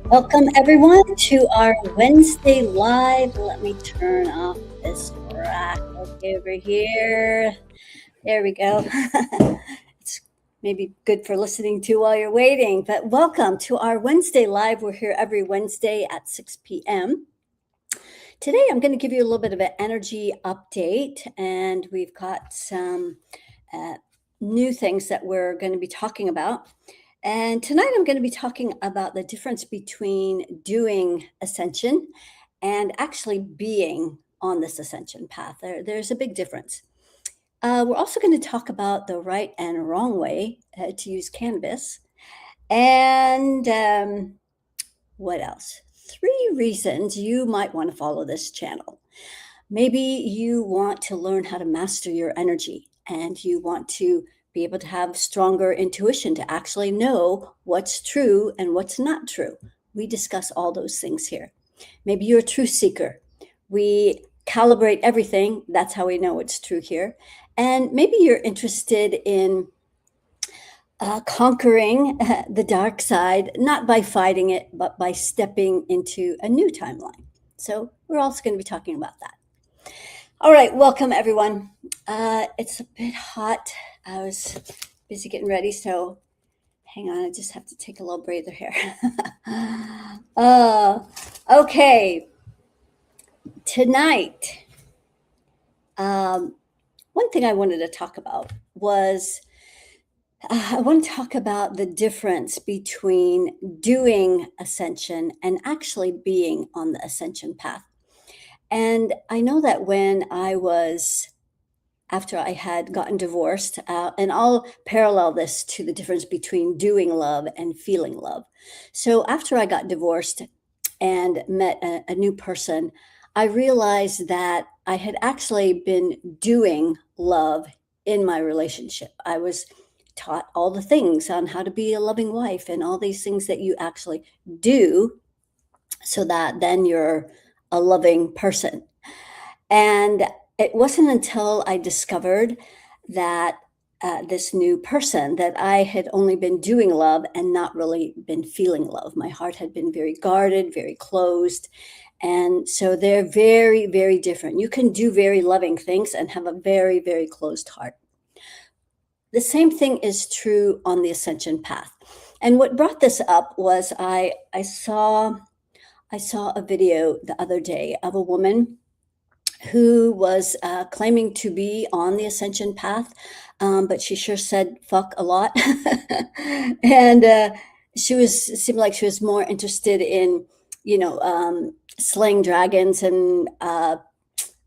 Welcome everyone to our Wednesday live. Let me turn off this crackle over here. There we go. It's maybe good for listening to while you're waiting, but welcome to our Wednesday live. We're here every Wednesday at 6 p.m. Today, I'm going to give you a little bit of an energy update, and we've got some uh, new things that we're going to be talking about. And tonight, I'm going to be talking about the difference between doing ascension and actually being on this ascension path. There's a big difference. We're also going to talk about the right and wrong way to use cannabis. And what else? Three reasons you might want to follow this channel. Maybe you want to learn how to master your energy and you want to be able to have stronger intuition to actually know what's true and what's not true. We discuss all those things here. Maybe you're a truth seeker. We calibrate everything. That's how we know what's true here. And maybe you're interested in conquering the dark side, not by fighting it, but by stepping into a new timeline. So, we're also going to be talking about that. All right, welcome everyone. It's a bit hot. I was busy getting ready, so hang on. I just have to take a little breather here. Okay, tonight, one thing I wanted to talk about was I want to talk about the difference between doing ascension and actually being on the ascension path. And I know that after I had gotten divorced, and I'll parallel this to the difference between doing love and feeling love. So after I got divorced and met a new person, I realized that I had actually been doing love in my relationship. I was taught all the things on how to be a loving wife and all these things that you actually do so that then you're a loving person. And it wasn't until I discovered that this new person that I had only been doing love and not really been feeling love. My heart had been very guarded, very closed. And so they're very, very different. You can do very loving things and have a very, very closed heart. The same thing is true on the ascension path. And what brought this up was I saw a video the other day of a woman who was claiming to be on the ascension path, but she sure said fuck a lot. And seemed like she was more interested in, slaying dragons and I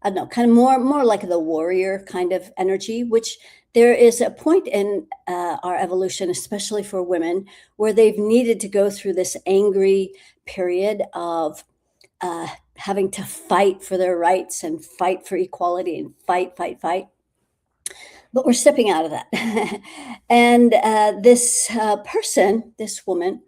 don't know, kind of more like the warrior kind of energy, which there is a point in our evolution, especially for women, where they've needed to go through this angry period of having to fight for their rights and fight for equality and fight, fight, fight. But we're stepping out of that. And this person, this woman,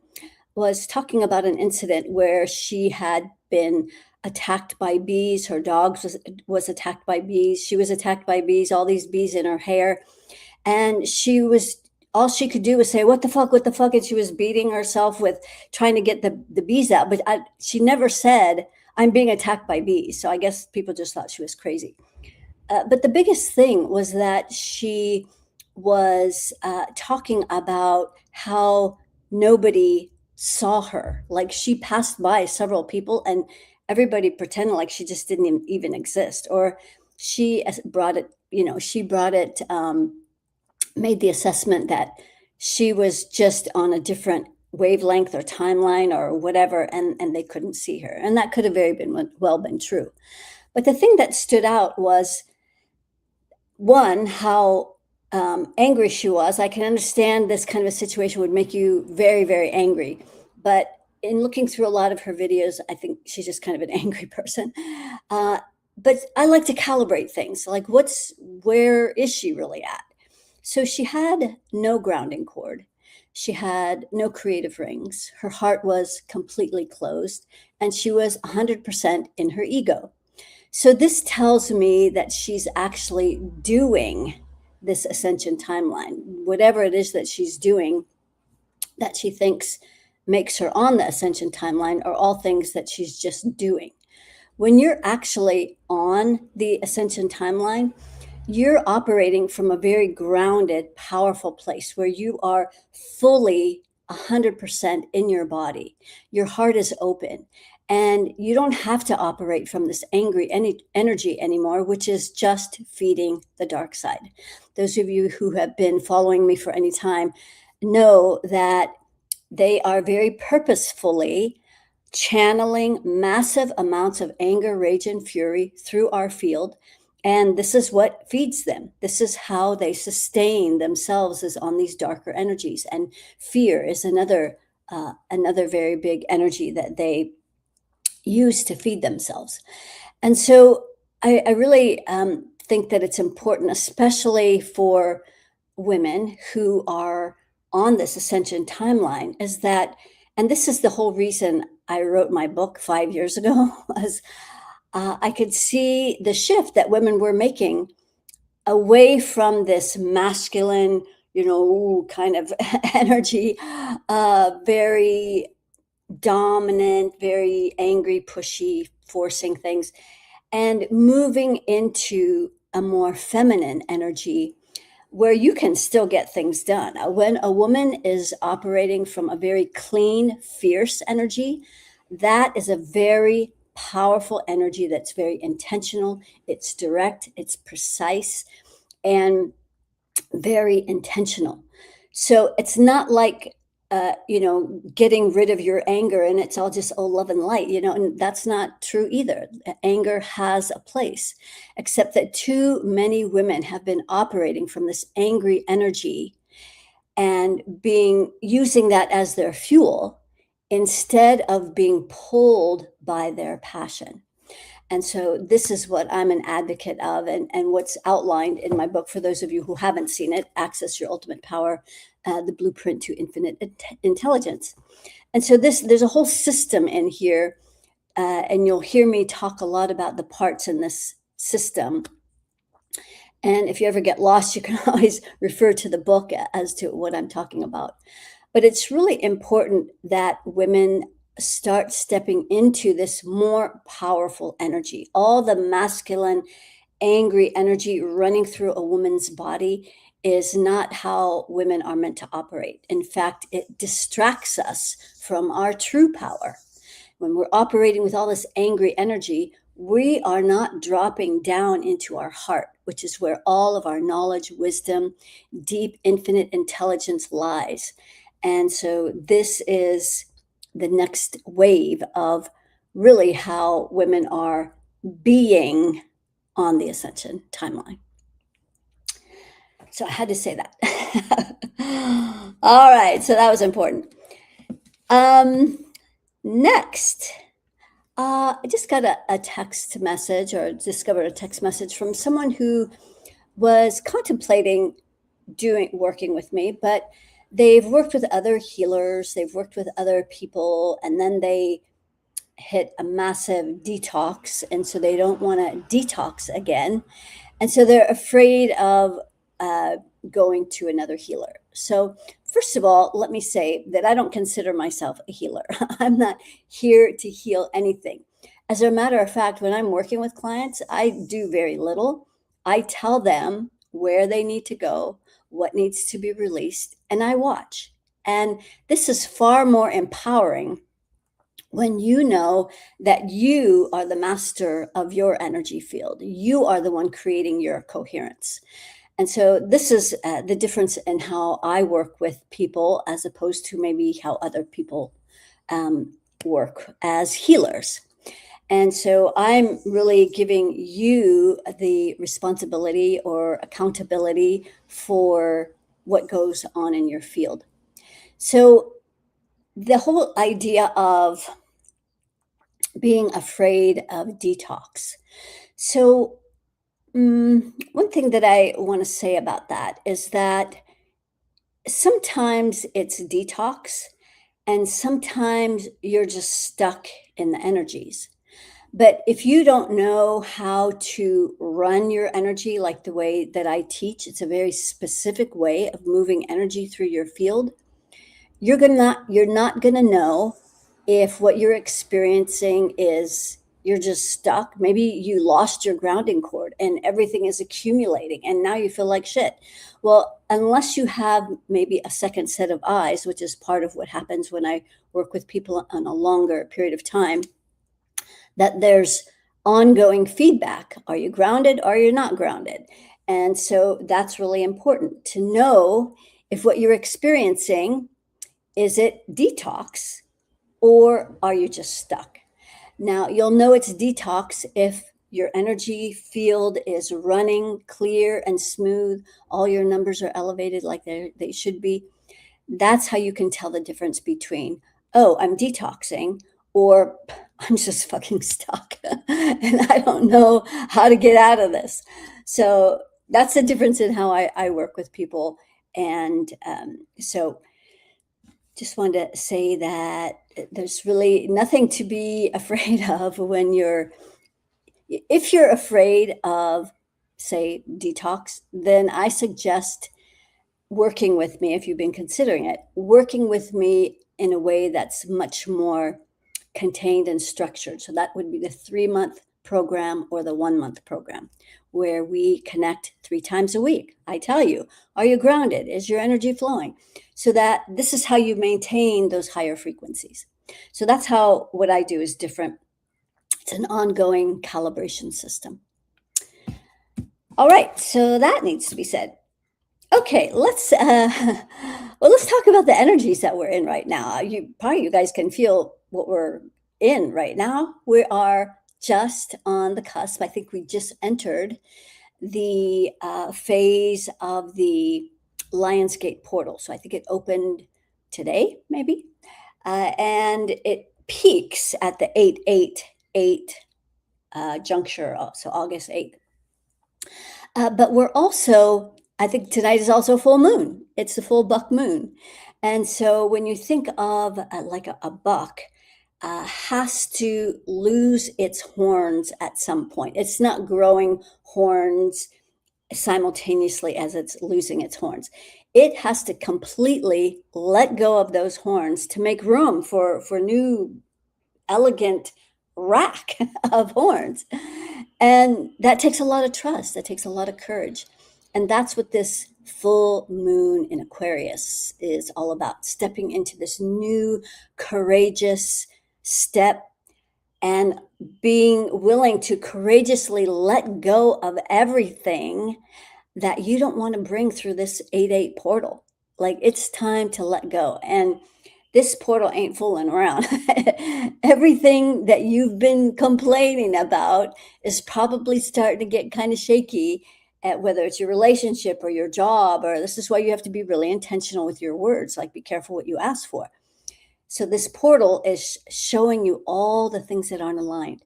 was talking about an incident where she had been attacked by bees. Her dog was attacked by bees. She was attacked by bees, all these bees in her hair. And all she could do was say, what the fuck, what the fuck? And she was beating herself with trying to get the bees out. But she never said, I'm being attacked by bees. So I guess people just thought she was crazy. But the biggest thing was that she was talking about how nobody saw her. Like she passed by several people and everybody pretended like she just didn't even exist. Or she brought it, made the assessment that she was just on a different wavelength or timeline or whatever, and they couldn't see her. And that could have well been true. But the thing that stood out was, one, how angry she was. I can understand this kind of a situation would make you very, very angry. But in looking through a lot of her videos, I think she's just kind of an angry person. But I like to calibrate things. Like, where is she really at? So she had no grounding cord. She had no creative rings. Her heart was completely closed, and she was 100% in her ego. So this tells me that she's actually doing this ascension timeline, whatever it is that she's doing, that she thinks makes her on the Ascension timeline are all things that she's just doing. When you're actually on the Ascension timeline, you're operating from a very grounded, powerful place where you are fully 100% in your body. Your heart is open, and you don't have to operate from this angry energy anymore, which is just feeding the dark side. Those of you who have been following me for any time know that they are very purposefully channeling massive amounts of anger, rage, and fury through our field. And this is what feeds them. This is how they sustain themselves, is on these darker energies. And fear is another very big energy that they use to feed themselves. And so I really think that it's important, especially for women who are on this ascension timeline, is that, and this is the whole reason I wrote my book 5 years ago, was I could see the shift that women were making away from this masculine, kind of energy, very dominant, very angry, pushy, forcing things, and moving into a more feminine energy where you can still get things done. When a woman is operating from a very clean, fierce energy, that is a very powerful energy that's very intentional, it's direct, it's precise, and very intentional. So it's not like, getting rid of your anger and it's all just, oh, love and light, and that's not true either. Anger has a place, except that too many women have been operating from this angry energy and using that as their fuel instead of being pulled by their passion. And so this is what I'm an advocate of, and what's outlined in my book. For those of you who haven't seen it, Access Your Ultimate Power, the Blueprint to Infinite Intelligence. And so there's a whole system in here, and you'll hear me talk a lot about the parts in this system. And if you ever get lost, you can always refer to the book as to what I'm talking about. But it's really important that women start stepping into this more powerful energy. All the masculine, angry energy running through a woman's body is not how women are meant to operate. In fact, it distracts us from our true power. When we're operating with all this angry energy, we are not dropping down into our heart, which is where all of our knowledge, wisdom, deep, infinite intelligence lies. And so this is the next wave of really how women are being on the Ascension timeline. So I had to say that. All right, so that was important. Next, I just got a text message, or discovered a text message from someone who was contemplating working with me, but they've worked with other healers, they've worked with other people, and then they hit a massive detox, and so they don't want to detox again, and so they're afraid of going to another healer. So first of all, let me say that I don't consider myself a healer. I'm not here to heal anything. As a matter of fact, when I'm working with clients, I do very little. I tell them where they need to go, what needs to be released, and I watch. And this is far more empowering when you know that you are the master of your energy field. You are the one creating your coherence. And so this is the difference in how I work with people, as opposed to maybe how other people work as healers. And so I'm really giving you the responsibility or accountability for what goes on in your field. So the whole idea of being afraid of detox. So one thing that I want to say about that is that sometimes it's detox, and sometimes you're just stuck in the energies. But if you don't know how to run your energy like the way that I teach, it's a very specific way of moving energy through your field. you're not gonna know if what you're experiencing is you're just stuck. Maybe you lost your grounding cord and everything is accumulating and now you feel like shit. Well, unless you have maybe a second set of eyes, which is part of what happens when I work with people on a longer period of time, that there's ongoing feedback. Are you grounded? Are you not grounded? And so that's really important to know if what you're experiencing is it detox or are you just stuck? Now, you'll know it's detox if your energy field is running clear and smooth. All your numbers are elevated like they should be. That's how you can tell the difference between, oh, I'm detoxing, or I'm just fucking stuck and I don't know how to get out of this. So that's the difference in how I work with people. And so just wanted to say that there's really nothing to be afraid of when if you're afraid of, say, detox, then I suggest working with me, if you've been considering it, working with me in a way that's much more contained and structured. So that would be the 3-month program or the 1-month program, where we connect 3 times a week. I tell you, are you grounded? Is your energy flowing? So that this is how you maintain those higher frequencies. So that's how what I do is different. It's an ongoing calibration system. All right, so that needs to be said. Okay, let's talk about the energies that we're in right now. You guys can feel what we're in right now. We are just on the cusp. I think we just entered the phase of the Lionsgate portal. So I think it opened today, maybe, and it peaks at the 888 juncture, so August 8th. But we're also, I think tonight is also full moon. It's the full buck moon. And so when you think of like a buck has to lose its horns at some point. It's not growing horns simultaneously as it's losing its horns. It has to completely let go of those horns to make room for new elegant rack of horns. And that takes a lot of trust. That takes a lot of courage. And that's what this full moon in Aquarius is all about, stepping into this new courageous step and being willing to courageously let go of everything that you don't want to bring through this 8-8 portal. Like, it's time to let go. And this portal ain't fooling around. Everything that you've been complaining about is probably starting to get kind of shaky, at whether it's your relationship or your job, or this is why you have to be really intentional with your words, like be careful what you ask for. So this portal is showing you all the things that aren't aligned.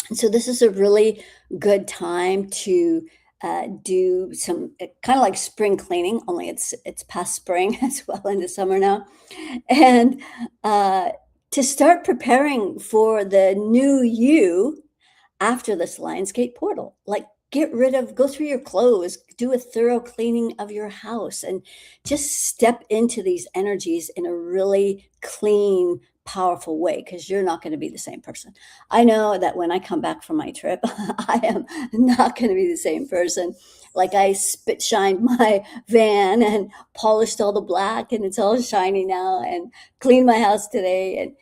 And so this is a really good time to do some kind of like spring cleaning, only it's past spring as well into summer now. And to start preparing for the new you after this Lionsgate portal. Like, go through your clothes, do a thorough cleaning of your house, and just step into these energies in a really clean, powerful way, because you're not going to be the same person. I know that when I come back from my trip, I am not going to be the same person. Like, I spit shined my van and polished all the black and it's all shiny now, and cleaned my house today. And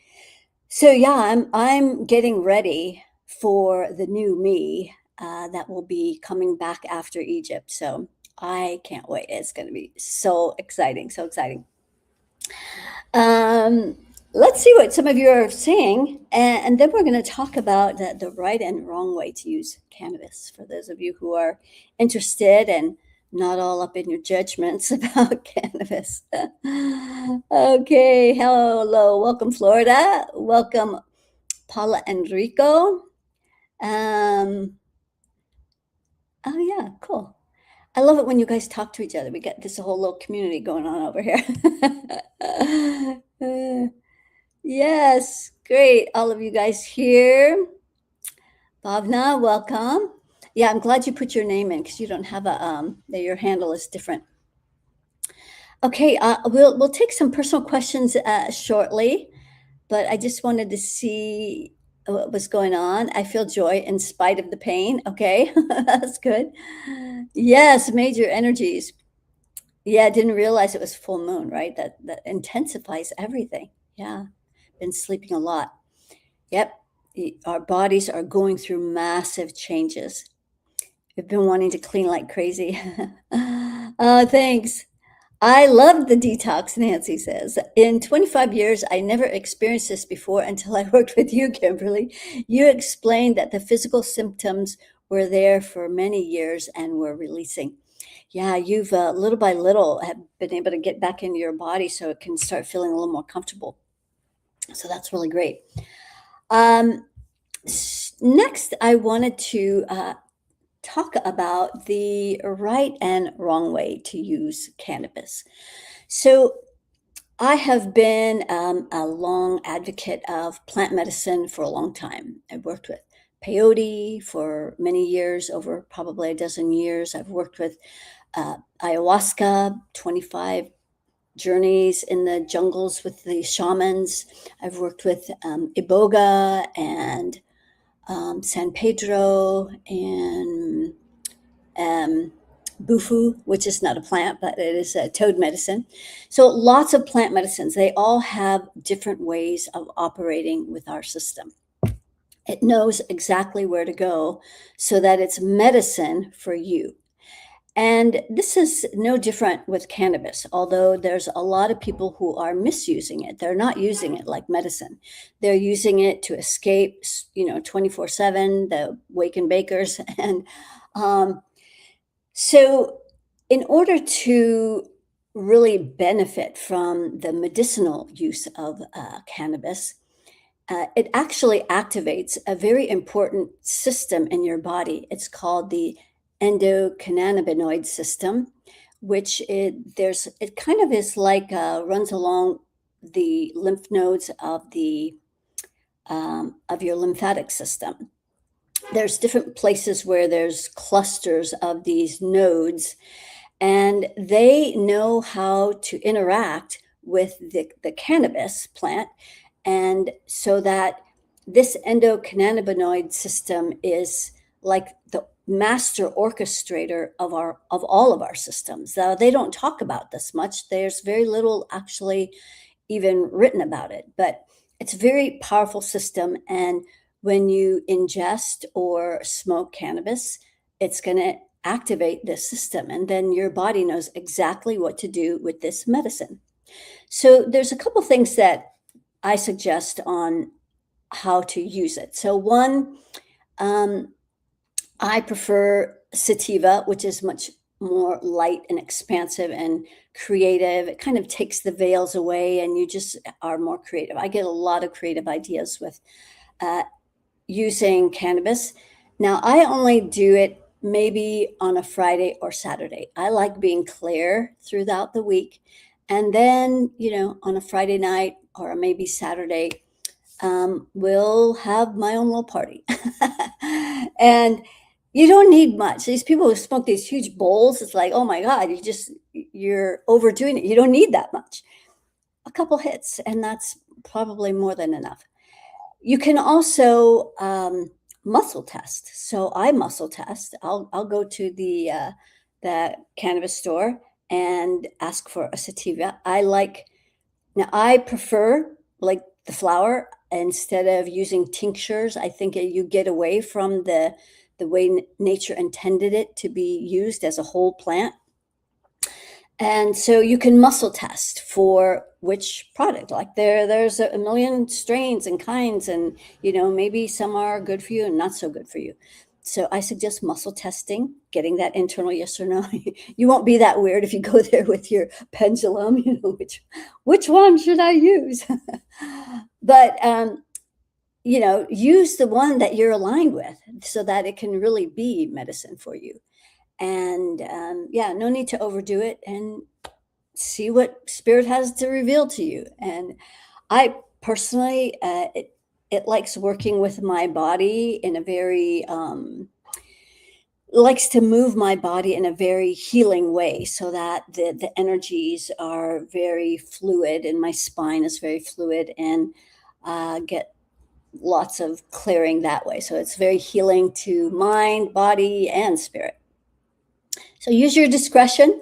so, yeah, I'm getting ready for the new me that will be coming back after Egypt. So I can't wait. It's going to be so exciting, so exciting. Let's see what some of you are saying, and then we're going to talk about the right and wrong way to use cannabis for those of you who are interested and not all up in your judgments about cannabis. Okay, hello, welcome Florida, welcome Paula Enrico. Oh yeah, cool. I love it when you guys talk to each other. We got this whole little community going on over here. Yes, great. All of you guys here. Bhavna, welcome. Yeah, I'm glad you put your name in because you don't have your handle is different. Okay, we'll take some personal questions shortly, but I just wanted to see what was going on. I feel joy in spite of the pain. Okay, that's good. Yes, major energies. Yeah, didn't realize it was full moon, right? That intensifies everything. Yeah, been sleeping a lot. Yep, our bodies are going through massive changes. We've been wanting to clean like crazy. Thanks. I love the detox, Nancy says. In 25 years, I never experienced this before until I worked with you, Kimberly. You explained that the physical symptoms were there for many years and were releasing. Yeah, you've little by little have been able to get back into your body so it can start feeling a little more comfortable. So that's really great. Um, Next, I wanted to talk about the right and wrong way to use cannabis. So, I have been a long advocate of plant medicine for a long time. I've worked with peyote for many years, over probably a dozen years. I've worked with ayahuasca, 25 journeys in the jungles with the shamans. I've worked with iboga and San Pedro and um, bufu, which is not a plant, but it is a toad medicine. So lots of plant medicines. They all have different ways of operating with our system. It knows exactly where to go so that it's medicine for you. And this is no different with cannabis, although there's a lot of people who are misusing it. They're not using it like medicine. They're using it to escape, 24/7, the wake and bakers. And um, so, in order to really benefit from the medicinal use of cannabis, it actually activates a very important system in your body. It's called the endocannabinoid system, which it kind of is like runs along the lymph nodes of your lymphatic system. There's different places where there's clusters of these nodes, and they know how to interact with the cannabis plant, and so that this endocannabinoid system is like the master orchestrator of all of our systems. Now, they don't talk about this much. There's very little actually even written about it, but it's a very powerful system. And when you ingest or smoke cannabis, it's going to activate this system. And then your body knows exactly what to do with this medicine. So there's a couple things that I suggest on how to use it. So, one, um, I prefer sativa, which is much more light and expansive and creative. It kind of takes the veils away and you just are more creative. I get a lot of creative ideas with uh, using cannabis. Now, I only do it maybe on a Friday or Saturday. I like being clear throughout the week. And then, on a Friday night or maybe Saturday, we'll have my own little party. And you don't need much. These people who smoke these huge bowls, it's like, oh my God, you're overdoing it. You don't need that much. A couple hits, and that's probably more than enough. You can also muscle test. So I muscle test. I'll go to the cannabis store and ask for a sativa. I prefer like the flower instead of using tinctures. I think you get away from the way nature intended it to be used as a whole plant. And so you can muscle test for which product. Like there's a million strains and kinds, and maybe some are good for you and not so good for you. So I suggest muscle testing, getting that internal yes or no. You won't be that weird if you go there with your pendulum, which one should I use? But use the one that you're aligned with so that it can really be medicine for you. And yeah, no need to overdo it, and see what spirit has to reveal to you. And I personally, it likes working with my body in a very likes to move my body in a very healing way so that the energies are very fluid and my spine is very fluid and get lots of clearing that way. So it's very healing to mind, body, and spirit. So use your discretion.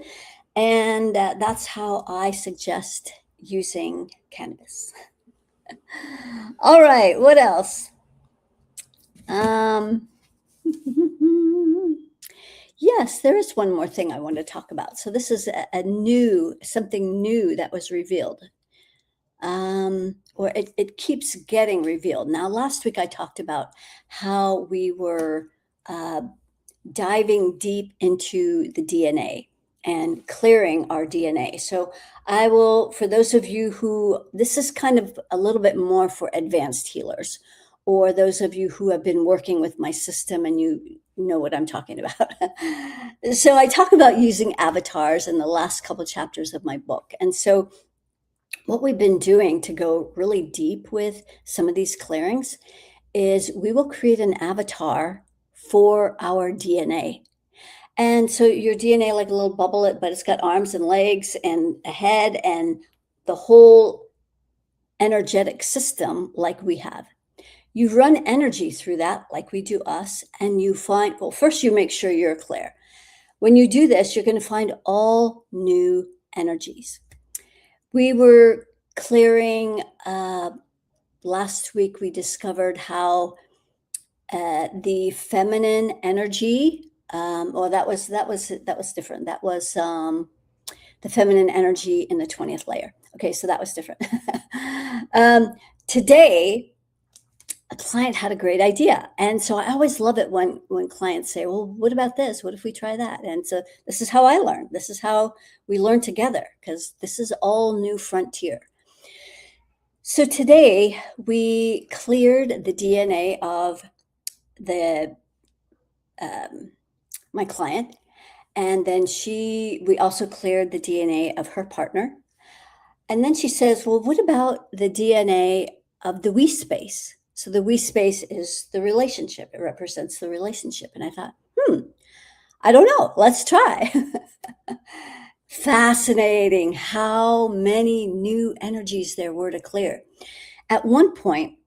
And that's how I suggest using cannabis. All right, what else? Um, yes, there is one more thing I want to talk about. So this is something new that was revealed. Or it keeps getting revealed. Now, last week I talked about how we were uh, diving deep into the DNA and clearing our DNA. So I will, for those of you who, this is kind of a little bit more for advanced healers, or those of you who have been working with my system and you know what I'm talking about. So I talk about using avatars in the last couple chapters of my book. And so what we've been doing to go really deep with some of these clearings is we will create an avatar for our DNA. And so your DNA, like a little bubble, but it's got arms and legs and a head and the whole energetic system like we have. You run energy through that like we do us, and you find, well, first you make sure you're clear. When you do this, you're going to find all new energies. We were clearing last week, we discovered how the feminine energy, well, that was different. That was the feminine energy in the 20th layer. Okay, so that was different. Today, a client had a great idea, and so I always love it when clients say, "Well, what about this? What if we try that?" And so this is how I learn. This is how we learn together because this is all new frontier. So today we cleared the DNA of the my client, and then we also cleared the DNA of her partner. And then she says, "Well, what about the DNA of the we space?" So the we space is the relationship. It represents the relationship. And I thought, I don't know. Let's try. Fascinating how many new energies there were to clear. At one point,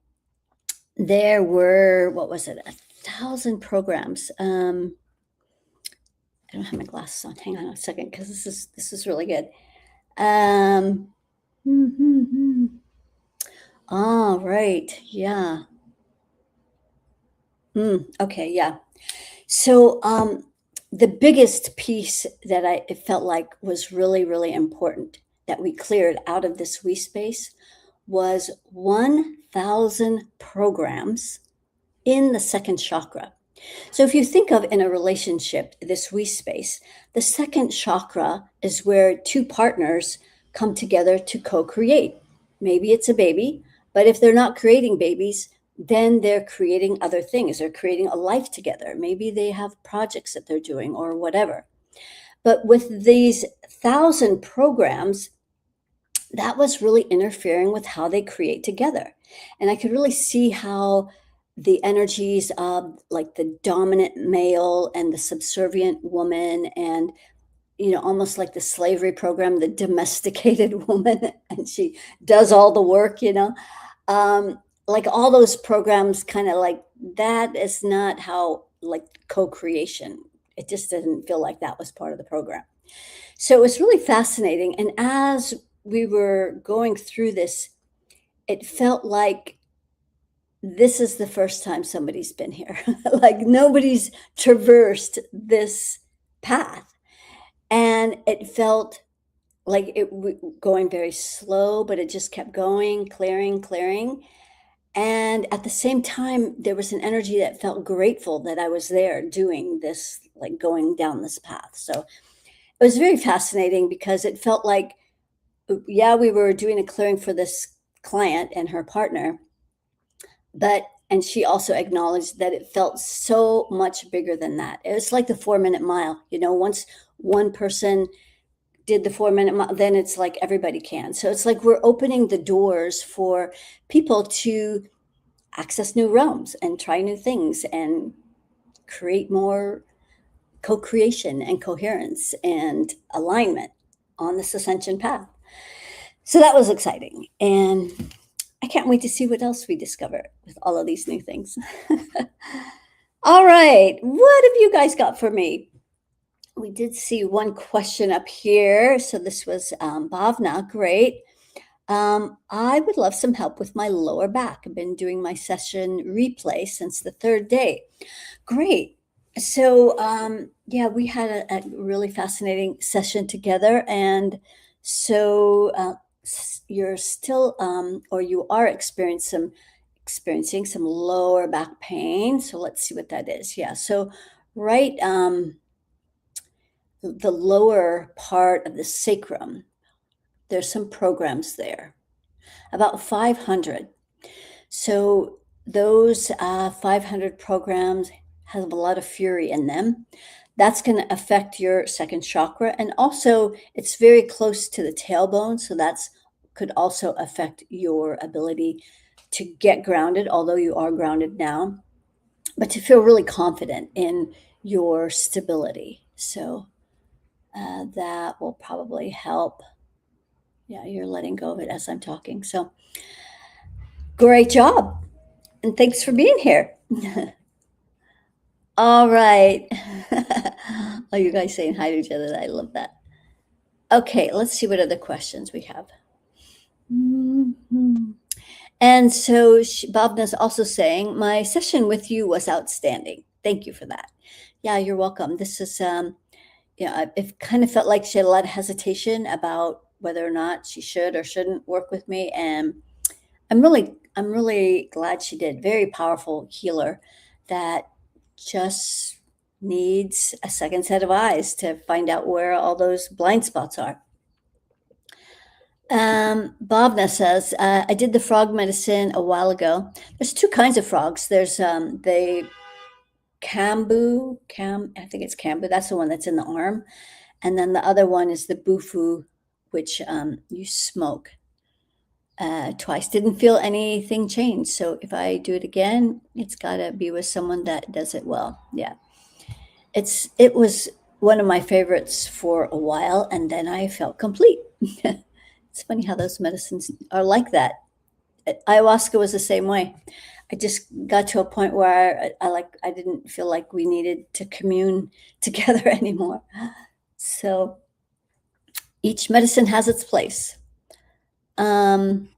there were, what was it, 1,000 programs. I don't have my glasses on. Hang on a second, because this is really good. Oh, right. Yeah. Okay. Yeah. So, the biggest piece that it felt like was really, really important that we cleared out of this we space was 1,000 programs in the second chakra. So if you think of in a relationship, this we space, the second chakra is where two partners come together to co-create. Maybe it's a baby, but if they're not creating babies, then they're creating other things. They're creating a life together. Maybe they have projects that they're doing or whatever. But with these 1,000 programs, that was really interfering with how they create together. And I could really see how the energies of like the dominant male and the subservient woman and almost like the slavery program, the domesticated woman, and she does all the work, like all those programs kind of like that is not how like co-creation. It just didn't feel like that was part of the program. So it was really fascinating. And as we were going through this, it felt like this is the first time somebody's been here. Like nobody's traversed this path. And it felt like going very slow, but it just kept going, clearing, clearing. And at the same time, there was an energy that felt grateful that I was there doing this, like going down this path. So it was very fascinating because it felt like, yeah, we were doing a clearing for this client and her partner, and she also acknowledged that it felt so much bigger than that. It was like the 4-minute mile. Once one person did the 4-minute mile, then it's like everybody can. So it's like we're opening the doors for people to access new realms and try new things and create more co-creation and coherence and alignment on this ascension path. So that was exciting. And I can't wait to see what else we discover with all of these new things. All right. What have you guys got for me? We did see one question up here. So this was Bhavna. Great. I would love some help with my lower back. I've been doing my session replay since the third day. Great. So, yeah, we had a really fascinating session together. And so you're still, or you are experiencing some lower back pain. So let's see what that is. Yeah. So, right, the lower part of the sacrum, there's some programs there, about 500. So those 500 programs have a lot of fury in them. That's going to affect your second chakra. And also, it's very close to the tailbone. So that's could also affect your ability to get grounded, although you are grounded now, but to feel really confident in your stability. So that will probably help. Yeah, you're letting go of it as I'm talking. So great job. And thanks for being here. All right. Oh, you guys saying hi to each other. I love that. Okay, let's see what other questions we have. Mhm. And so Bhavna's also saying, my session with you was outstanding. Thank you for that. Yeah, you're welcome. This is, it kind of felt like she had a lot of hesitation about whether or not she should or shouldn't work with me. And I'm really glad she did. Very powerful healer that just needs a second set of eyes to find out where all those blind spots are. Bhavna says, I did the frog medicine a while ago. There's two kinds of frogs. There's the I think it's Kambu. That's the one that's in the arm. And then the other one is the Bufu, which you smoke. Twice. Didn't feel anything change. So if I do it again, it's got to be with someone that does it well. Yeah. It was one of my favorites for a while, and then I felt complete. It's funny how those medicines are like that. Ayahuasca was the same way. I just got to a point where I didn't feel like we needed to commune together anymore. So each medicine has its place. And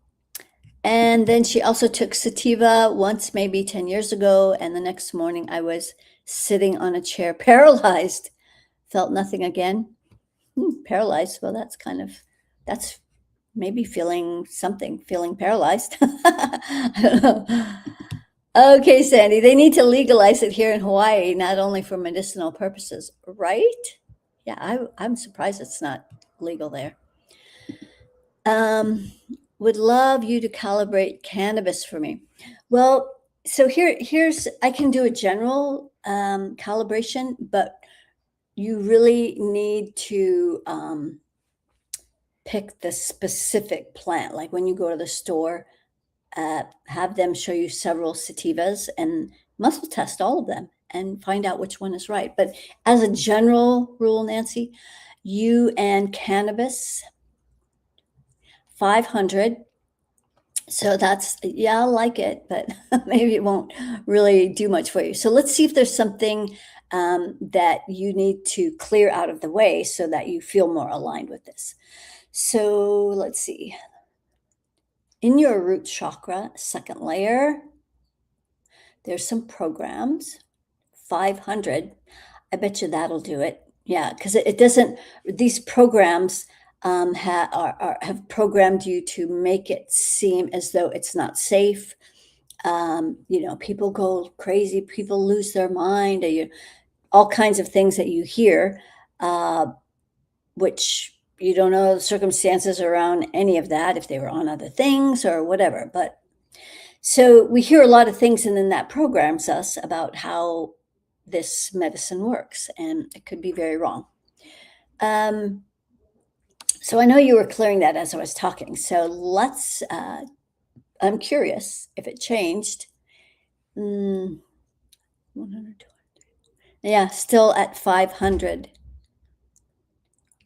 then she also took sativa once, maybe 10 years ago. And the next morning I was sitting on a chair, paralyzed, felt nothing again. Paralyzed. Well, that's maybe feeling paralyzed. I don't know. Okay, Sandy, they need to legalize it here in Hawaii, not only for medicinal purposes, right? Yeah, I'm surprised it's not legal there. Would love you to calibrate cannabis for me. Well, so here's I can do a general calibration, but you really need to pick the specific plant. Like when you go to the store, have them show you several sativas and muscle test all of them and find out which one is right. But as a general rule, Nancy, you and cannabis, 500. So that's, yeah, I like it, but maybe it won't really do much for you. So let's see if there's something that you need to clear out of the way so that you feel more aligned with this. So let's see. In your root chakra, second layer, there's some programs, 500. I bet you that'll do it. Yeah, because it doesn't, these programs have programmed you to make it seem as though it's not safe. People go crazy, people lose their mind, all kinds of things that you hear, which you don't know the circumstances around any of that, if they were on other things or whatever. But so we hear a lot of things, and then that programs us about how this medicine works, and it could be very wrong. So I know you were clearing that as I was talking. So I'm curious if it changed. 100, Yeah, still at 500.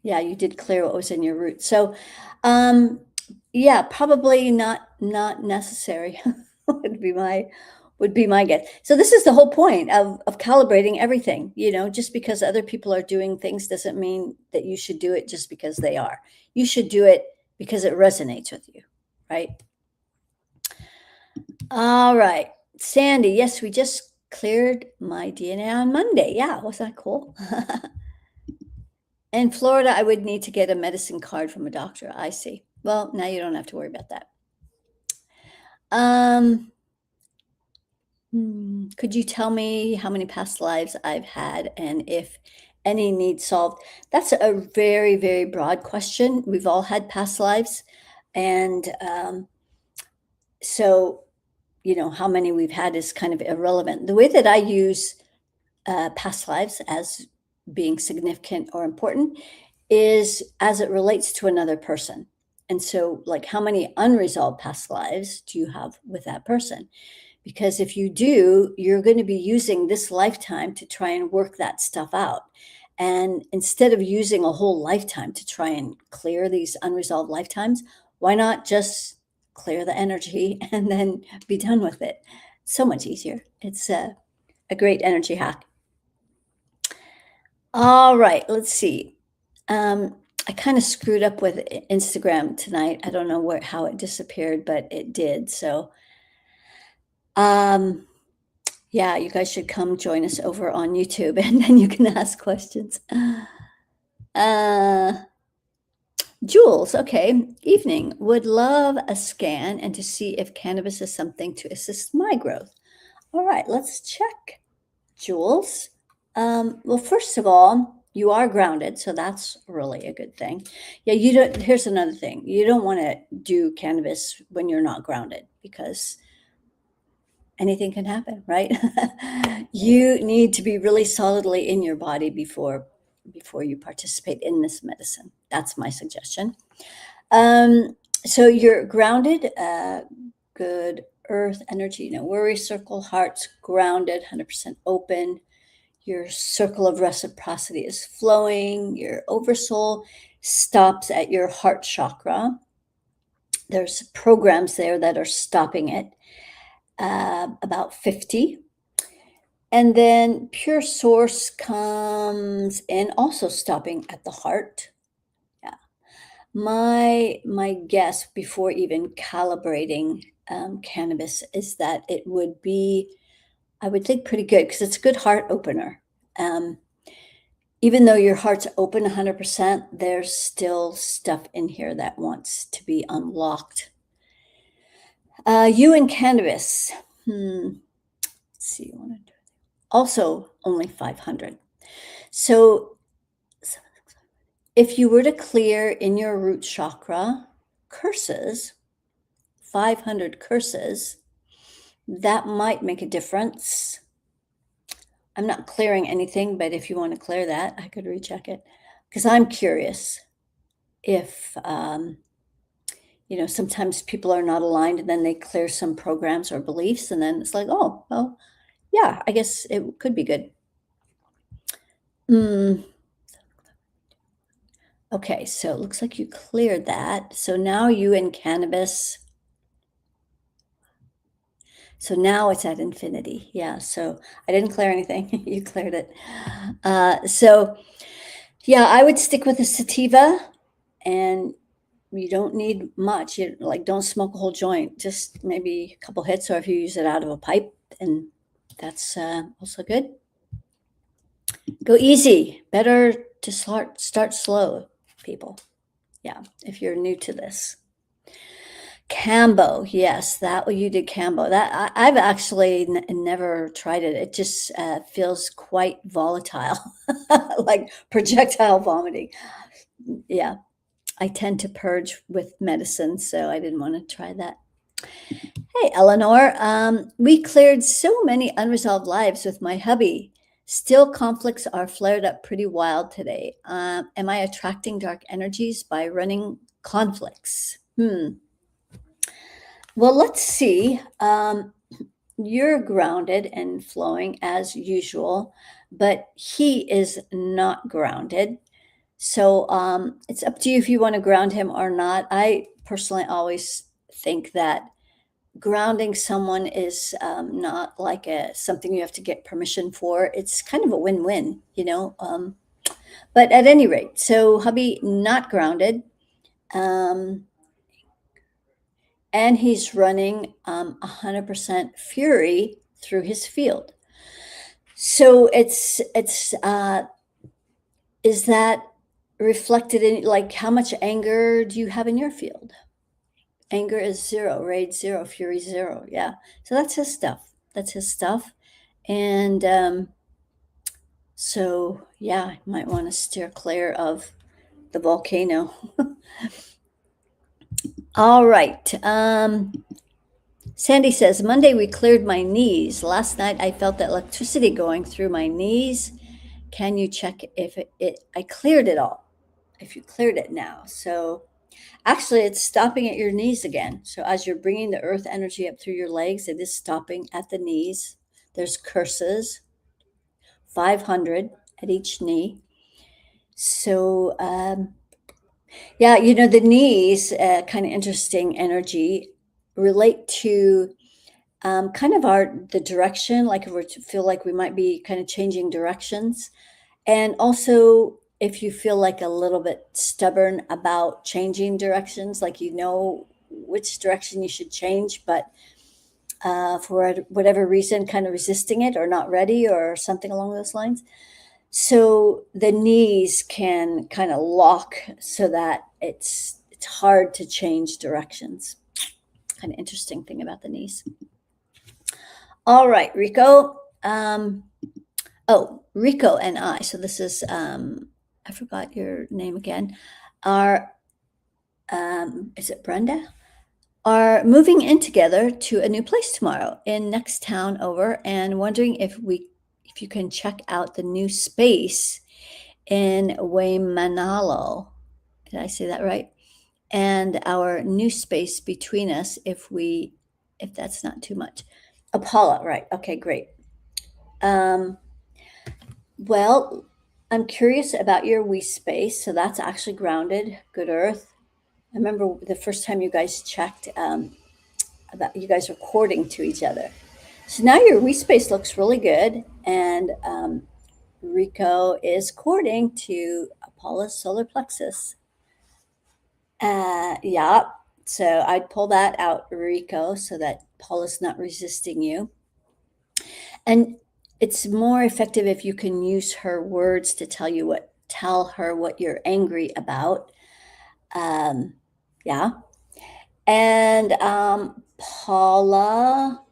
Yeah, you did clear what was in your root. So, um, yeah, probably not necessary would be my guess. So this is the whole point of calibrating everything. Just because other people are doing things doesn't mean that you should do it just because they are. You should do it because it resonates with you, right? All right, Sandy. Yes, we just cleared my DNA on Monday. Yeah, wasn't that cool? In Florida, I would need to get a medicine card from a doctor. I see. Well, now you don't have to worry about that. Um, could you tell me how many past lives I've had and if any need solved? That's a very, very broad question. We've all had past lives. And so, how many we've had is kind of irrelevant. The way that I use past lives as being significant or important is as it relates to another person. And so, like, how many unresolved past lives do you have with that person? Because if you do, you're going to be using this lifetime to try and work that stuff out. And instead of using a whole lifetime to try and clear these unresolved lifetimes, why not just clear the energy and then be done with it? So much easier. It's a great energy hack. All right, let's see. I kind of screwed up with Instagram tonight. I don't know how it disappeared, but it did. So, yeah, you guys should come join us over on YouTube, and then you can ask questions. Uh, Jules, okay. Evening. Would love a scan and to see if cannabis is something to assist my growth. All right, let's check, Jules. Well, first of all, you are grounded, so that's really a good thing. Yeah, you don't. Here's another thing: you don't want to do cannabis when you're not grounded because anything can happen, right? You need to be really solidly in your body before you participate in this medicine. That's my suggestion. So you're grounded, good earth energy, no worry circle, heart's grounded, 100% open. Your circle of reciprocity is flowing. Your oversoul stops at your heart chakra. There's programs there that are stopping it, about 50. And then pure source comes in, also stopping at the heart. Yeah. My guess before even calibrating cannabis is that it would be, I would think, pretty good because it's a good heart opener. Um, Even though your heart's open 100%, there's still stuff in here that wants to be unlocked. You and cannabis. Let's see. Also, only 500. So, if you were to clear in your root chakra curses, 500 curses, that might make a difference. I'm not clearing anything, but if you want to clear that, I could recheck it because I'm curious if, sometimes people are not aligned and then they clear some programs or beliefs. And then it's like, oh, well, yeah, I guess it could be good. Okay, so it looks like you cleared that. So now you in cannabis. So now it's at infinity. Yeah. So I didn't clear anything. You cleared it. So yeah, I would stick with a sativa, and you don't need much. You don't smoke a whole joint, just maybe a couple hits, or if you use it out of a pipe, and that's also good. Go easy. Better to start slow, people. Yeah, if you're new to this. Cambo, yes, you did Cambo. I've actually never tried it. It just feels quite volatile, like projectile vomiting. Yeah, I tend to purge with medicine, so I didn't want to try that. Hey, Eleanor, we cleared so many unresolved lives with my hubby. Still, conflicts are flared up pretty wild today. Am I attracting dark energies by running conflicts? Well, let's see. you're grounded and flowing as usual, but he is not grounded. So it's up to you if you want to ground him or not. I personally always think that grounding someone is not like something you have to get permission for. It's kind of a win-win, you know. But at any rate, so hubby not grounded, um, and he's running 100% fury through his field. So it's is that reflected in, like, how much anger do you have in your field? Anger is 0, rage 0, fury 0. Yeah. So that's his stuff. That's his stuff. And so, yeah, you might want to steer clear of the volcano. All right. Sandy says, Monday we cleared my knees. Last night I felt that electricity going through my knees. Can you check if I cleared it all? If you cleared it now. So actually, it's stopping at your knees again. So as you're bringing the earth energy up through your legs, it is stopping at the knees. There's curses, 500 at each knee. So, yeah, you know, the knees, kind of interesting energy, relate to kind of the direction, like if we feel like we might be kind of changing directions. And also, if you feel like a little bit stubborn about changing directions, like you know which direction you should change, but for whatever reason, kind of resisting it or not ready or something along those lines. So the knees can kind of lock so that it's hard to change directions. Kind of interesting thing about the knees. All right, Rico. Oh, Rico and I. So this is I forgot your name again. Are is it Brenda? Are moving in together to a new place tomorrow in next town over, and wondering if you can check out the new space in Waymanalo. Did I say that right? And our new space between us, if that's not too much. Apollo, right? Okay, great. Well, I'm curious about your we space. So that's actually grounded, good earth. I remember the first time you guys checked about you guys recording to each other. So now your we space looks really good, and Rico is courting to Apollo's solar plexus. Yeah. So I'd pull that out, Rico, so that Paula's not resisting you. And it's more effective if you can use her words to tell her what you're angry about. Yeah. And Paula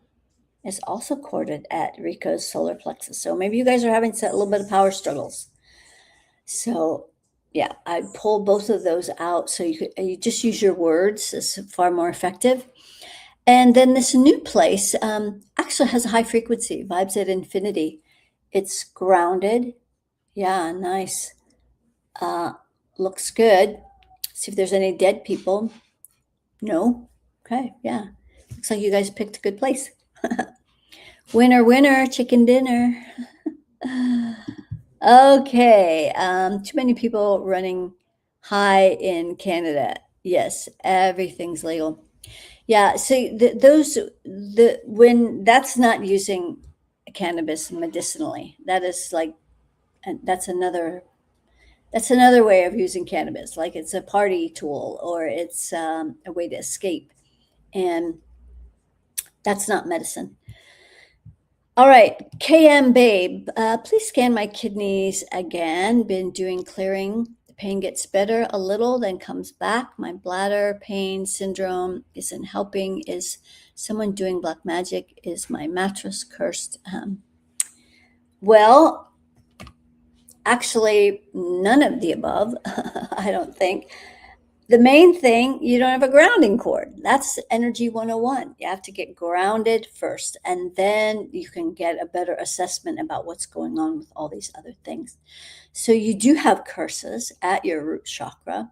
is also courted at Rico's solar plexus. So maybe you guys are having a little bit of power struggles. So yeah, I'd pull both of those out so you just use your words. It's far more effective. And then this new place actually has a high frequency, vibes at infinity. It's grounded. Yeah, nice. Looks good. See if there's any dead people. No. Okay, yeah. Looks like you guys picked a good place. Winner, winner, chicken dinner. Okay. Too many people running high in Canada. Yes, everything's legal. Yeah, see, when that's not using cannabis medicinally, that is like, that's another way of using cannabis. Like it's a party tool or it's a way to escape, and that's not medicine. All right, KM Babe, please scan my kidneys again. Been doing clearing. The pain gets better a little, then comes back. My bladder pain syndrome isn't helping. Is someone doing black magic? Is my mattress cursed? Well, actually, none of the above, I don't think. The main thing, you don't have a grounding cord. That's energy 101. You have to get grounded first, and then you can get a better assessment about what's going on with all these other things. So you do have curses at your root chakra.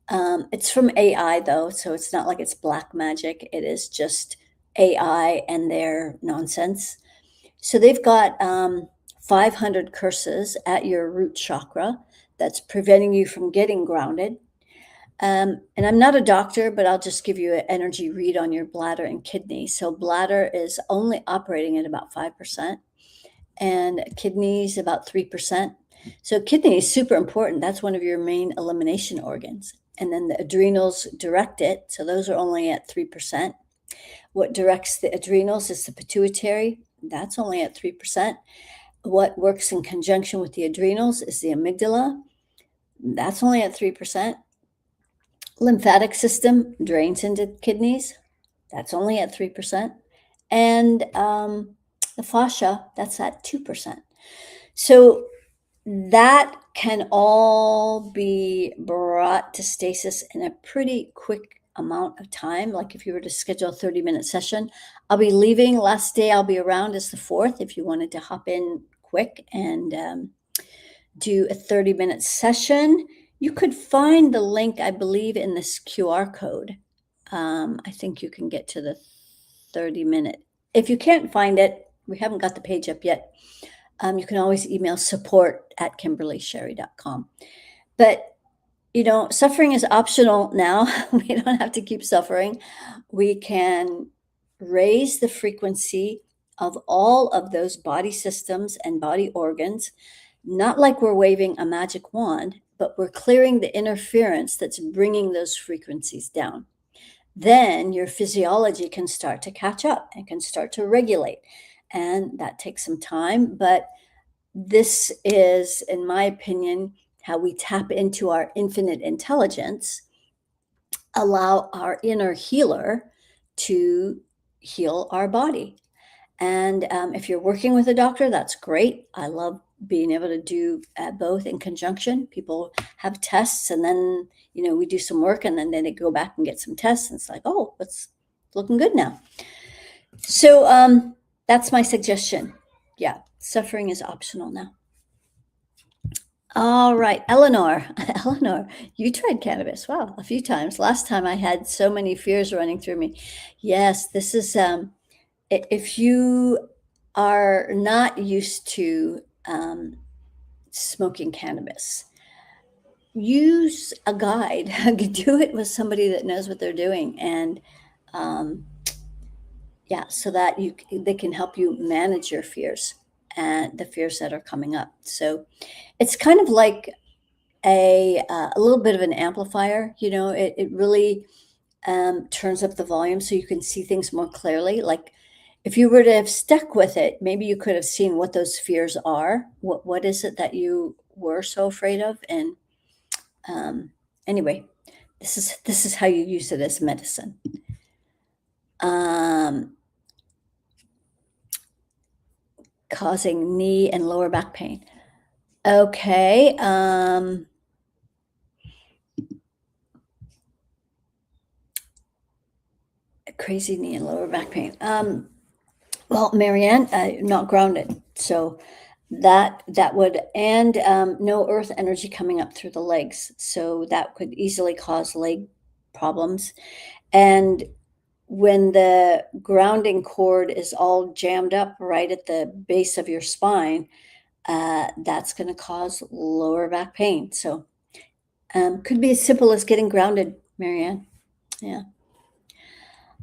It's from AI though, so it's not like it's black magic. It is just AI and their nonsense. So they've got 500 curses at your root chakra that's preventing you from getting grounded. And I'm not a doctor, but I'll just give you an energy read on your bladder and kidney. So bladder is only operating at about 5%, and kidneys about 3%. So kidney is super important. That's one of your main elimination organs. And then the adrenals direct it. So those are only at 3%. What directs the adrenals is the pituitary. That's only at 3%. What works in conjunction with the adrenals is the amygdala. That's only at 3%. Lymphatic system drains into kidneys. That's only at 3%. And the fascia, that's at 2%. So that can all be brought to stasis in a pretty quick amount of time. Like if you were to schedule a 30-minute session, I'll be leaving. Last day I'll be around is the 4th if you wanted to hop in quick and do a 30-minute session. You could find the link, I believe, in this QR code. I think you can get to the 30-minute. If you can't find it, we haven't got the page up yet. You can always email support@KimberlySherry.com. But, suffering is optional now. We don't have to keep suffering. We can raise the frequency of all of those body systems and body organs, not like we're waving a magic wand, but we're clearing the interference that's bringing those frequencies down. Then your physiology can start to catch up and can start to regulate. And that takes some time, but this is, in my opinion, how we tap into our infinite intelligence, allow our inner healer to heal our body. And if you're working with a doctor, that's great. I love being able to do both in conjunction. People have tests, and then we do some work, and then they go back and get some tests, and it's like, oh, it's looking good now. So that's my suggestion. Yeah, suffering is optional now. All right, Eleanor. Eleanor, you tried cannabis. Wow, a few times. Last time I had so many fears running through me. Yes, this is if you are not used to smoking cannabis, use a guide. Do it with somebody that knows what they're doing, and um, yeah, so that they can help you manage your fears and the fears that are coming up. So it's kind of like a little bit of an amplifier. It really turns up the volume so you can see things more clearly. Like if you were to have stuck with it, maybe you could have seen what those fears are. What is it that you were so afraid of? And anyway, this is how you use it as medicine. Causing knee and lower back pain. Okay. Crazy knee and lower back pain. Well, Marianne, not grounded. So that would, and no earth energy coming up through the legs. So that could easily cause leg problems. And when the grounding cord is all jammed up right at the base of your spine, that's going to cause lower back pain. So could be as simple as getting grounded, Marianne. Yeah.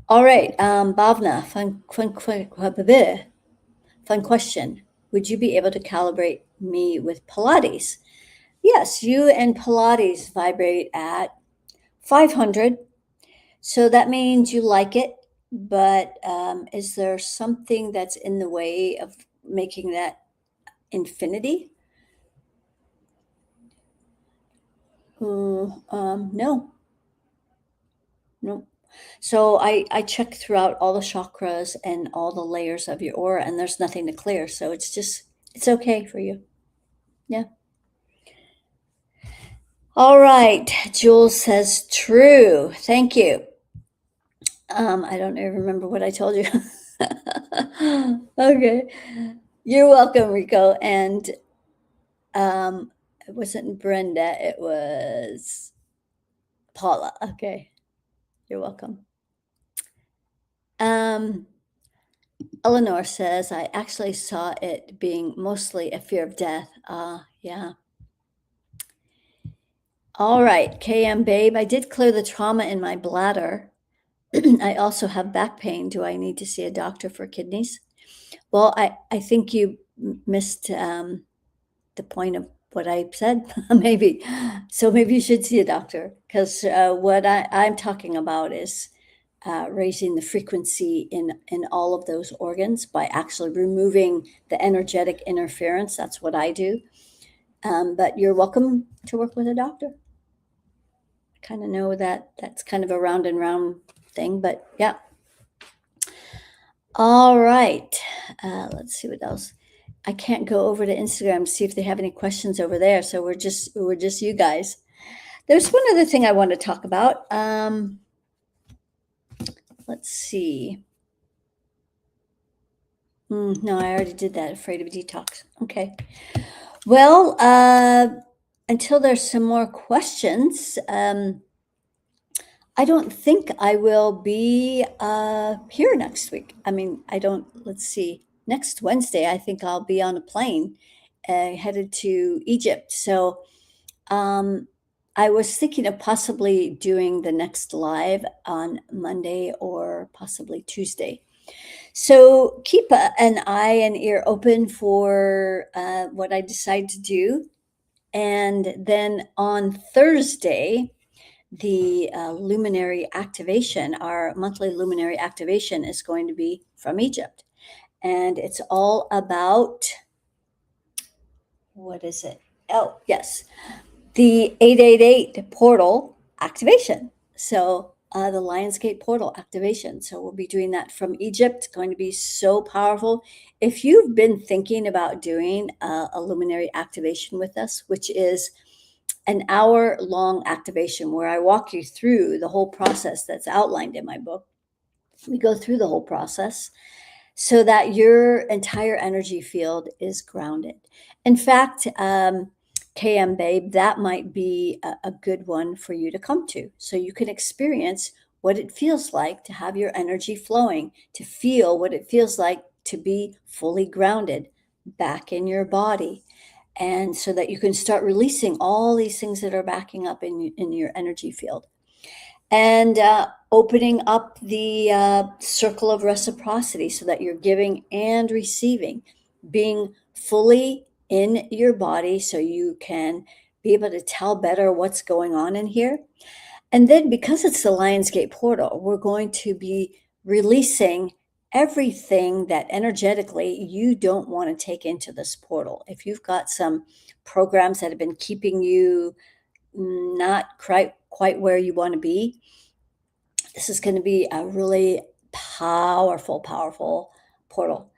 All right, Bhavna, fun question. Would you be able to calibrate me with Pilates? Yes, you and Pilates vibrate at 500. So that means you like it, but is there something that's in the way of making that infinity? No. So I check throughout all the chakras and all the layers of your aura, and there's nothing to clear. So it's okay for you. Yeah. All right. Jules says true. Thank you. I don't even remember what I told you. Okay. You're welcome, Rico. And it wasn't Brenda, it was Paula. Okay. You're welcome. Um, Eleanor says, I actually saw it being mostly a fear of death. Yeah. All right, KM Babe, I did clear the trauma in my bladder. I also have back pain. Do I need to see a doctor for kidneys? Well, I think you missed the point of what I said, maybe. So maybe you should see a doctor, because what I'm talking about is raising the frequency in all of those organs by actually removing the energetic interference. That's what I do. But you're welcome to work with a doctor. I kind of know that that's kind of a round and round thing, but yeah. All right. Let's see what else. I can't go over to Instagram to see if they have any questions over there. So we're just you guys. There's one other thing I want to talk about. Let's see. No, I already did that. Afraid of a detox. Okay. Well, until there's some more questions, I don't think I will be here next week. I mean, I don't, let's see, next Wednesday, I think I'll be on a plane headed to Egypt. So I was thinking of possibly doing the next live on Monday or possibly Tuesday. So keep an eye and ear open for what I decide to do. And then on Thursday, the luminary activation, our monthly luminary activation, is going to be from Egypt. And it's all about, what is it? Oh, yes, the 888 portal activation. So the Lionsgate portal activation. So we'll be doing that from Egypt. Going to be so powerful. If you've been thinking about doing a luminary activation with us, which is an hour-long activation where I walk you through the whole process that's outlined in my book. We go through the whole process so that your entire energy field is grounded. In fact, KM Babe, that might be a good one for you to come to so you can experience what it feels like to have your energy flowing, to feel what it feels like to be fully grounded back in your body. And so that you can start releasing all these things that are backing up in your energy field. And opening up the circle of reciprocity so that you're giving and receiving, being fully in your body so you can be able to tell better what's going on in here. And then because it's the Lionsgate portal, we're going to be releasing everything that energetically you don't want to take into this portal. If you've got some programs that have been keeping you not quite where you want to be, this is going to be a really powerful portal.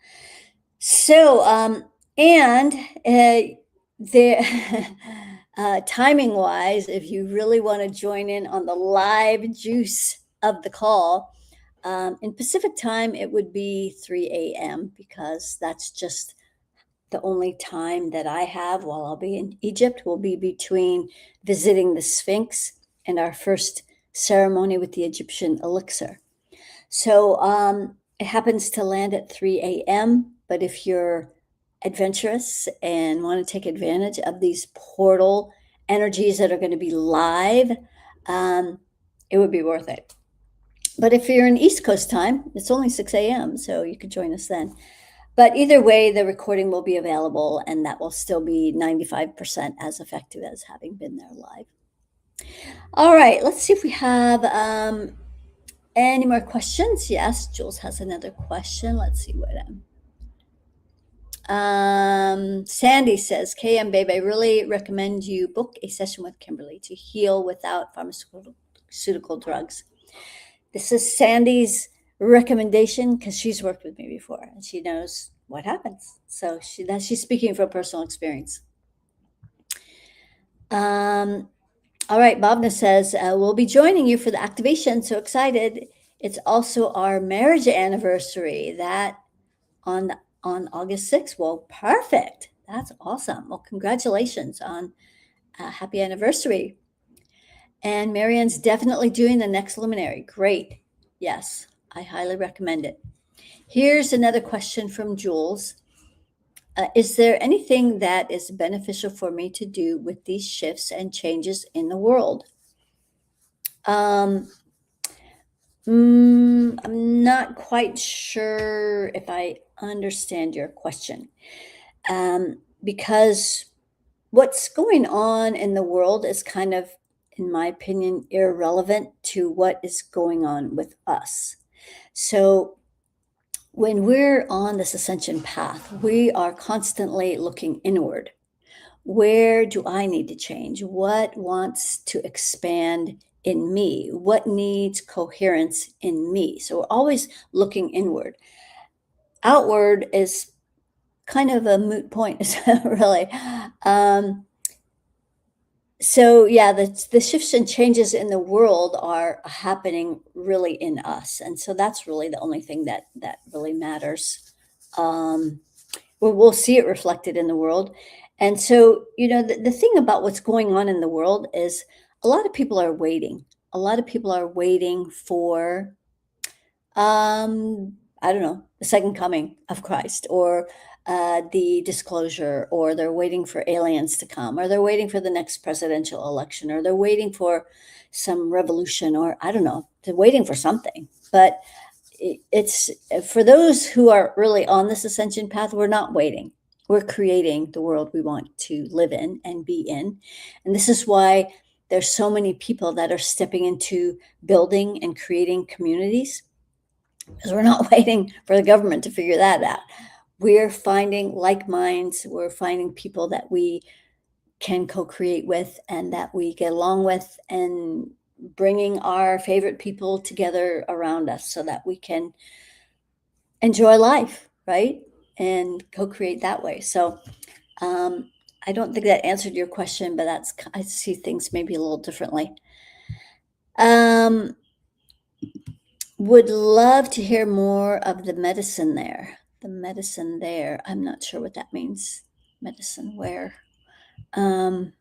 So, and the timing wise, if you really want to join in on the live juice of the call, in Pacific time, it would be 3 a.m. because that's just the only time that I have while I'll be in Egypt will be between visiting the Sphinx and our first ceremony with the Egyptian elixir. So it happens to land at 3 a.m. But if you're adventurous and want to take advantage of these portal energies that are going to be live, it would be worth it. But if you're in East Coast time, it's only 6 a.m., so you could join us then. But either way, the recording will be available, and that will still be 95% as effective as having been there live. All right, let's see if we have any more questions. Yes, Jules has another question. Let's see what Sandy says, KM Babe, I really recommend you book a session with Kimberly to heal without pharmaceutical drugs. This is Sandy's recommendation because she's worked with me before and she knows what happens. So she's speaking from personal experience. All right, Bhavna says, we'll be joining you for the activation. So excited. It's also our marriage anniversary that on August 6th. Well, perfect. That's awesome. Well, congratulations on a happy anniversary. And Marianne's definitely doing the next luminary. Great. Yes. I highly recommend it. Here's another question from Jules. Is there anything that is beneficial for me to do with these shifts and changes in the world? Um, I'm not quite sure if I understand your question. Because what's going on in the world is kind of, in my opinion, irrelevant to what is going on with us. So when we're on this ascension path, we are constantly looking inward. Where do I need to change? What wants to expand in me? What needs coherence in me? So we're always looking inward. Outward is kind of a moot point, really. Um, so yeah, the shifts and changes in the world are happening really in us, and so that's really the only thing that really matters. Um, we'll see it reflected in the world. And so, the thing about what's going on in the world is a lot of people are waiting. A lot of people are waiting for, I don't know, the second coming of Christ, or the disclosure, or they're waiting for aliens to come, or they're waiting for the next presidential election, or they're waiting for some revolution, or I don't know, they're waiting for something. But it's for those who are really on this ascension path, we're not waiting. We're creating the world we want to live in and be in. And this is why there's so many people that are stepping into building and creating communities, because we're not waiting for the government to figure that out. We're finding like minds, we're finding people that we can co-create with and that we get along with, and bringing our favorite people together around us so that we can enjoy life, right? And co-create that way. So um, I don't think that answered your question, but I see things maybe a little differently. Would love to hear more of the medicine there. The medicine there. I'm not sure what that means. Medicine where? Um,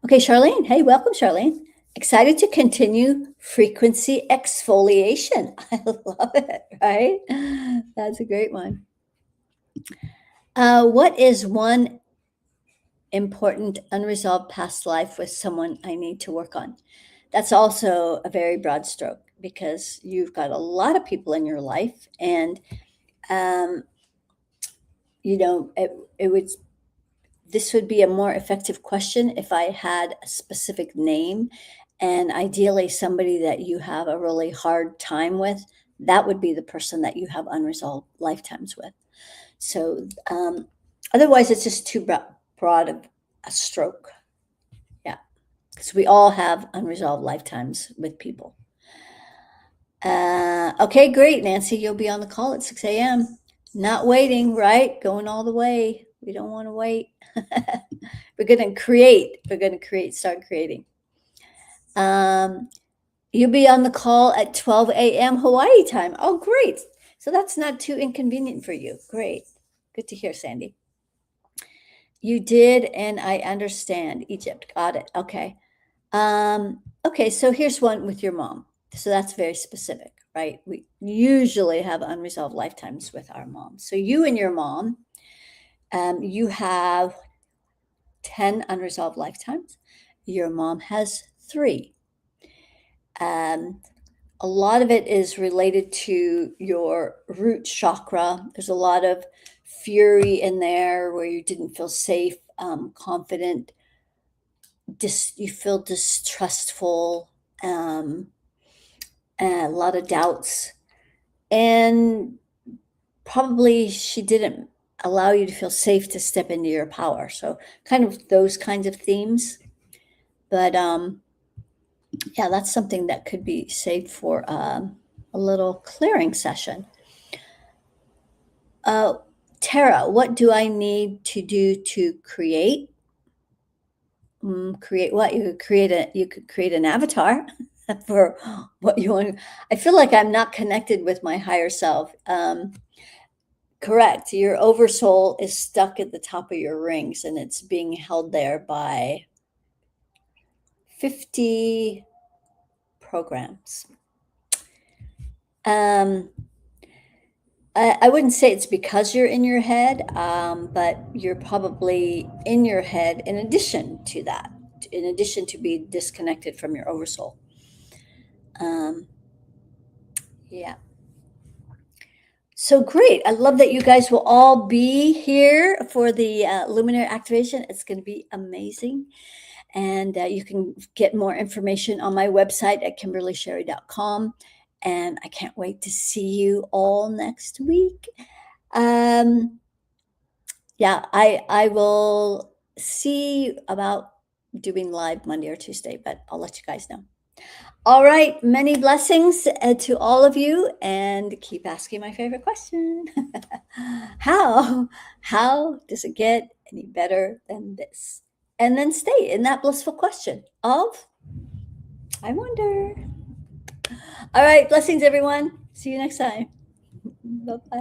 okay, Charlene. Hey, welcome, Charlene. Excited to continue frequency exfoliation. I love it, right? That's a great one. What is one important unresolved past life with someone I need to work on? That's also a very broad stroke, because you've got a lot of people in your life, and um, it would this would be a more effective question if I had a specific name, and ideally somebody that you have a really hard time with. That would be the person that you have unresolved lifetimes with. So otherwise, it's just too broad of a stroke. Yeah, because we all have unresolved lifetimes with people. Okay, great, Nancy. You'll be on the call at 6 a.m. Not waiting, right? Going all the way. We don't want to wait. We're going to create. We're going to create, start creating. You'll be on the call at 12 a.m. Hawaii time. Oh, great. So that's not too inconvenient for you. Great. Good to hear, Sandy. You did, and I understand. Egypt. Got it. Okay. Okay, so here's one with your mom. So that's very specific, right? We usually have unresolved lifetimes with our mom. So you and your mom, you have 10 unresolved lifetimes. Your mom has 3. A lot of it is related to your root chakra. There's a lot of fury in there where you didn't feel safe, confident, you feel distrustful, a lot of doubts, and probably she didn't allow you to feel safe to step into your power. So kind of those kinds of themes. But yeah, that's something that could be saved for a little clearing session. Tara, what do I need to do to create? Create what? You could create an avatar for what you want. I feel like I'm not connected with my higher self. Correct. Your oversoul is stuck at the top of your rings, and it's being held there by 50 programs. Um, I wouldn't say it's because you're in your head, but you're probably in your head in addition to that, in addition to be disconnected from your oversoul. Um, yeah. So great. I love that you guys will all be here for the luminary activation. It's going to be amazing. And you can get more information on my website at kimberlysherry.com. And I can't wait to see you all next week. Yeah, I will see about doing live Monday or Tuesday, but I'll let you guys know. All right, many blessings to all of you, and keep asking my favorite question. How does it get any better than this? And then stay in that blissful question of I wonder. All right, blessings everyone. See you next time. Bye-bye.